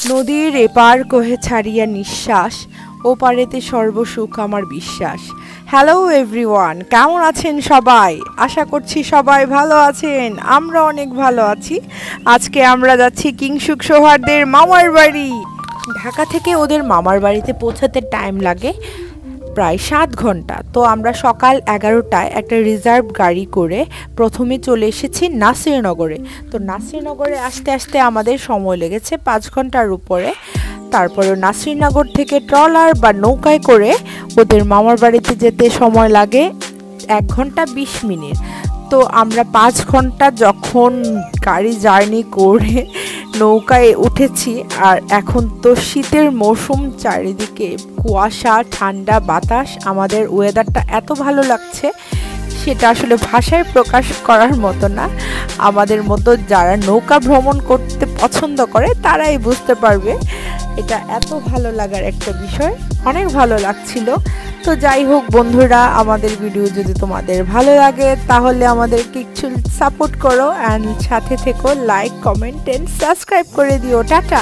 নদীর এপার কহে ছাড়িয়া নিঃশ্বাস, ওপারেতে সর্বসুখ আমার বিশ্বাস। হ্যালো এভরিওয়ান, কেমন আছেন সবাই? আশা করছি সবাই ভালো আছেন। আমরা অনেক ভালো আছি। আজকে আমরা যাচ্ছি কিংসুক সোহারদের মামার বাড়ি। ঢাকা থেকে ওদের মামার বাড়িতে পৌঁছাতে টাইম লাগে প্রায় 7 ঘন্টা। তো আমরা সকাল 11টায় একটা রিজার্ভ গাড়ি করে প্রথমে চলে এসেছি নাসিরনগরে। তো নাসিরনগরে আসতে আসতে আমাদের সময় লেগেছে 5 ঘন্টার উপরে। তারপরে নাসিরনগর থেকে ট্রলার বা নৌকায় করে ওদের মামার বাড়িতে যেতে সময় লাগে 1 ঘন্টা 20 মিনিট। তো আমরা 5 ঘন্টা যখন গাড়ি জার্নি করে নৌকায় উঠেছি, আর এখন তো শীতের মৌসুম, চারিদিকে কুয়াশা, ঠান্ডা বাতাস, আমাদের ওয়েদারটা এত ভালো লাগছে সেটা আসলে ভাষায় প্রকাশ করার মতো না। আমাদের মতো যারা নৌকা ভ্রমণ করতে পছন্দ করে তারাই বুঝতে পারবে এটা এত ভালো লাগার একটা বিষয়। অনেক ভালো লাগছিল। তো যাই হোক বন্ধুরা, আমাদের ভিডিও যদি তোমাদের ভালো লাগে তাহলে আমাদেরকে একটু সাপোর্ট করো অ্যান্ড সাথে থেকো, লাইক, কমেন্ট এন্ড সাবস্ক্রাইব করে দিও। টাটা।